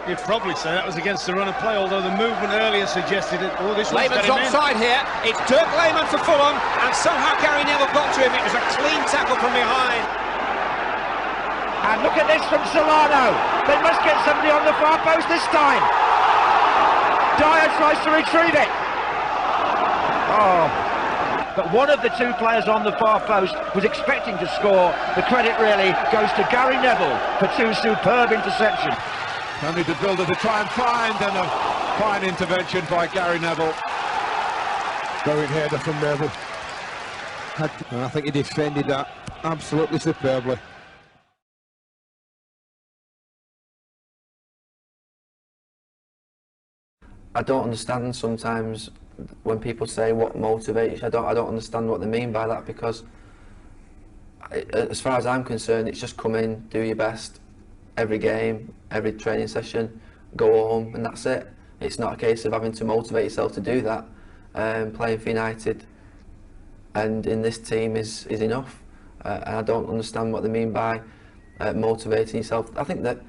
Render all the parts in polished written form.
You'd probably say that was against the run of play, although the movement earlier suggested it. Oh, this one's Lehman's offside here. It's Dirk Lehmann for Fulham, and somehow Gary Neville got to him. It was a clean tackle from behind. And look at this from Solano. They must get somebody on the far post this time. Dyer tries to retrieve it. Oh. But one of the two players on the far post was expecting to score. The credit really goes to Gary Neville for two superb interceptions. Only to build it to try and find, and a fine intervention by Gary Neville. Going header from Neville. And I think he defended that absolutely superbly. I don't understand sometimes when people say what motivates you. I don't understand what they mean by that, because as far as I'm concerned, it's just come in, do your best every game, every training session, go home, and that's it. It's not a case of having to motivate yourself to do that. Playing for United and in this team is enough, and I don't understand what they mean by motivating yourself. I think that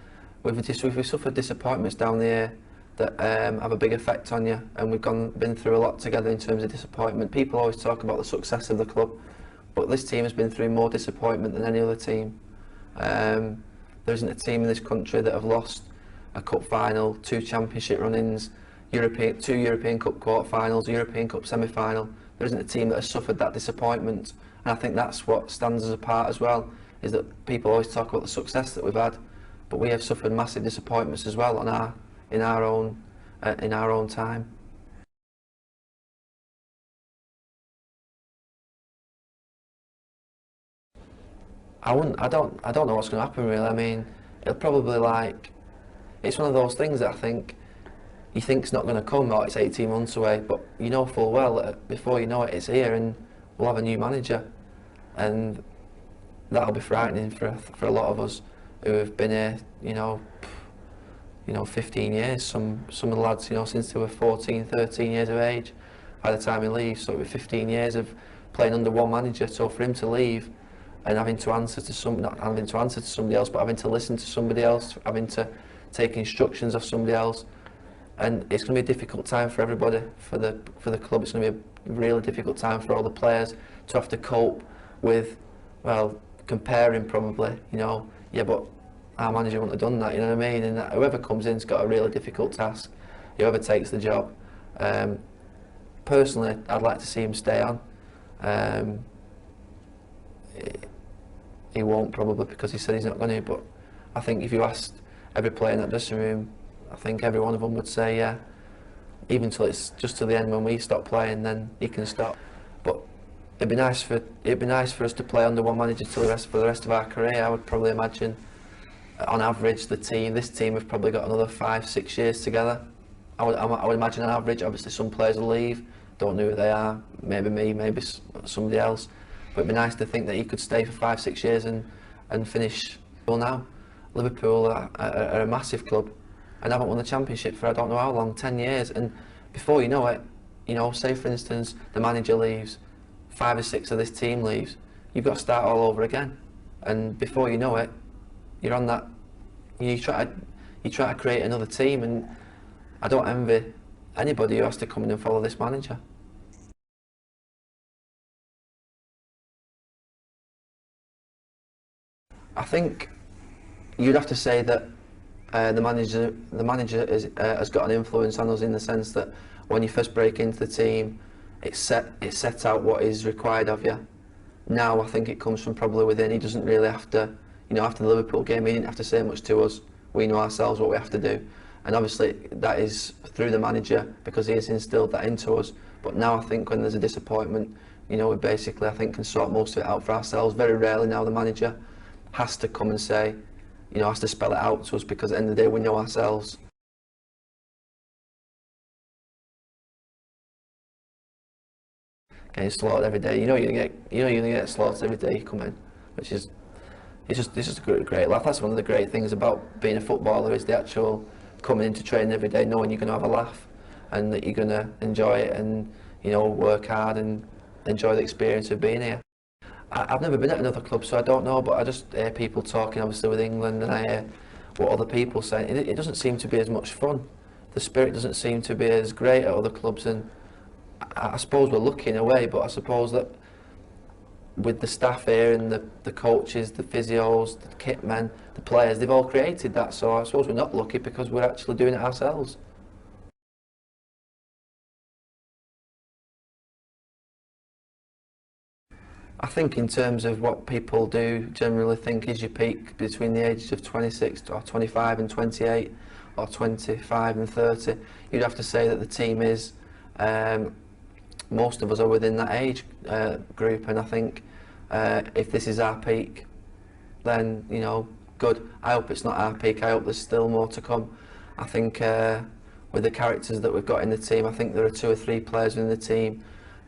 we've suffered disappointments down the year that have a big effect on you, and we've been through a lot together in terms of disappointment. People always talk about the success of the club, but this team has been through more disappointment than any other team. There isn't a team in this country that have lost a cup final, 2 championship run-ins, two European Cup quarter-finals, a European Cup semi-final. There isn't a team that has suffered that disappointment, and I think that's what stands us apart as well, is that people always talk about the success that we've had, but we have suffered massive disappointments as well in our own time. I don't know what's going to happen really. I mean, it'll probably it's one of those things that I think you think's not going to come, or it's 18 months away, but you know full well that before you know it, it's here, and we'll have a new manager, and that'll be frightening for a lot of us who have been here, you know, 15 years. Some of the lads, you know, since they were 14, 13 years of age by the time he leaves. So it'll be 15 years of playing under one manager. So for him to leave and having to answer to not having to answer to somebody else, but having to listen to somebody else, having to take instructions of somebody else, and it's going to be a difficult time for everybody, for the club. It's going to be a really difficult time for all the players to have to cope with, well, comparing probably, you know, yeah, but our manager wouldn't have done that, you know what I mean? And whoever comes in's got a really difficult task, whoever takes the job. Personally, I'd like to see him stay on. He won't probably, because he said he's not going to, but I think if you asked every player in that dressing room, I think every one of them would say yeah, even till it's just to the end when we stop playing, then he can stop. But it'd be nice for us to play under one manager for the rest of our career. I would probably imagine, on average, this team have probably got another 5-6 years together. I would imagine on average. Obviously some players will leave, don't know who they are, maybe me, maybe somebody else, but it'd be nice to think that he could stay for 5-6 years and finish. Well, now Liverpool are a massive club and haven't won the championship for I don't know how long, 10 years, and before you know it, you know, say for instance the manager leaves, 5 or 6 of this team leaves, you've got to start all over again, and before you know it, you're on that. You try to create another team, and I don't envy anybody who has to come in and follow this manager. I think you'd have to say that the manager has got an influence on us, in the sense that when you first break into the team, it sets out what is required of you. Now I think it comes from probably within. He doesn't really have to, you know, after the Liverpool game, he didn't have to say much to us. We know ourselves what we have to do, and obviously that is through the manager, because he has instilled that into us. But now I think when there's a disappointment, you know, we basically, I think, can sort most of it out for ourselves. Very rarely now the manager has to come and say, you know, has to spell it out to us, because at the end of the day we know ourselves. Getting slaughtered every day. You know you're gonna get slaughtered every day you come in, which is it's just a great laugh. That's one of the great things about being a footballer, is the actual coming into training every day, knowing you're gonna have a laugh and that you're gonna enjoy it, and you know, work hard and enjoy the experience of being here. I've never been at another club, so I don't know, but I just hear people talking obviously with England, and I hear what other people say. It doesn't seem to be as much fun. The spirit doesn't seem to be as great at other clubs, and I suppose we're lucky in a way, but I suppose that with the staff here and the coaches, the physios, the kit men, the players, they've all created that, so I suppose we're not lucky because we're actually doing it ourselves. I think in terms of what people do generally think is your peak between the ages of 26 or 25 and 28 or 25 and 30. You'd have to say that the team is, most of us are within that age group, and I think if this is our peak, then, you know, good. I hope it's not our peak. I hope there's still more to come. I think with the characters that we've got in the team, I think there are 2 or 3 players in the team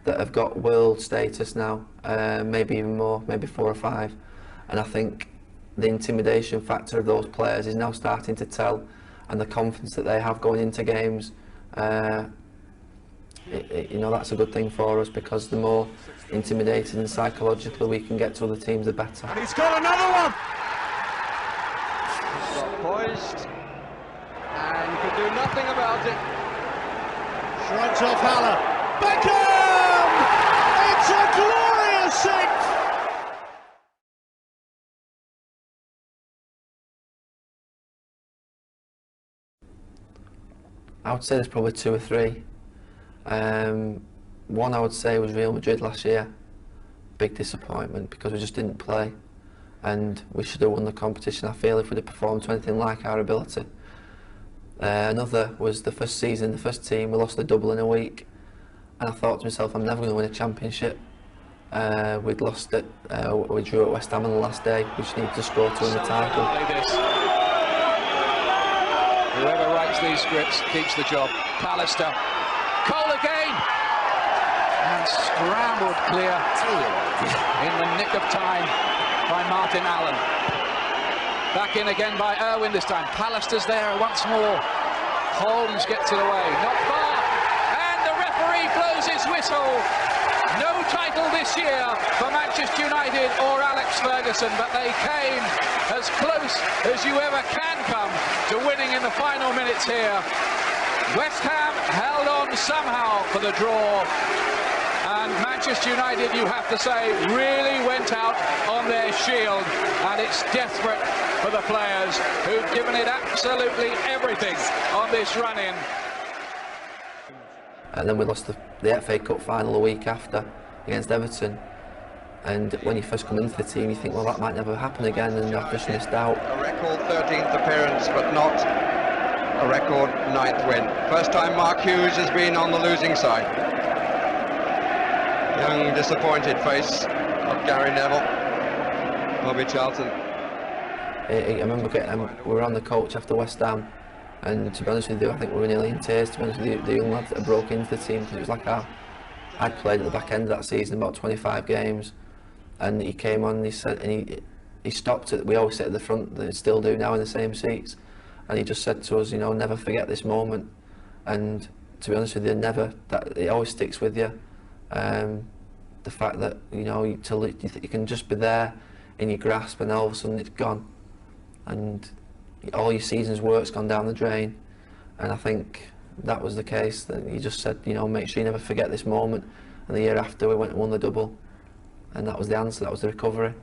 that have got world status now, maybe even more, maybe 4 or 5, and I think the intimidation factor of those players is now starting to tell, and the confidence that they have going into games, you know, that's a good thing for us, because the more intimidated and psychologically we can get to other teams, the better. And he's got another one! He's got poised, and could do nothing about it. Shrugs off Haller. Beckham! It's a glorious sixth! I would say there's probably 2 or 3. One I would say was Real Madrid last year. Big disappointment because we just didn't play, and we should have won the competition, I feel, if we'd have performed to anything like our ability. Another was the first season, the first team, we lost the double in a week, and I thought to myself, I'm never going to win a championship. We'd lost it, we drew at West Ham on the last day, we just needed to score to win the title. Whoever writes these scripts keeps the job. Pallister, Cole again, and scrambled clear in the nick of time by Martin Allen. Back in again by Irwin this time. Pallister's there once more. Holmes gets it away, not far, and the referee blows his whistle. No title this year for Manchester United or Alex Ferguson, but they came as close as you ever can come to winning in the final minutes here. West Ham held on somehow for the draw, and Manchester United, you have to say, really went out on their shield, and it's desperate for the players who've given it absolutely everything on this run-in. And then we lost the FA Cup final a week after against Everton, and when you first come into the team you think, well, that might never happen again, and I've just missed out. A record 13th appearance, but not a record 9th win. First time Mark Hughes has been on the losing side. Young disappointed face of Gary Neville, Bobby Charlton. I remember we were on the coach after West Ham, and to be honest with you, I think we were nearly in tears, to be honest with you, the young lads that broke into the team, because it was like I'd played at the back end of that season about 25 games, and he came on and he said, and he stopped it. We always sit at the front, they still do now in the same seats, and he just said to us, you know, never forget this moment. And to be honest with you, it always sticks with you. The fact that, you know, you can just be there in your grasp, and all of a sudden it's gone, and all your season's work's gone down the drain. And I think that was the case, that he just said, you know, make sure you never forget this moment. And the year after we went and won the double, and that was the answer, that was the recovery.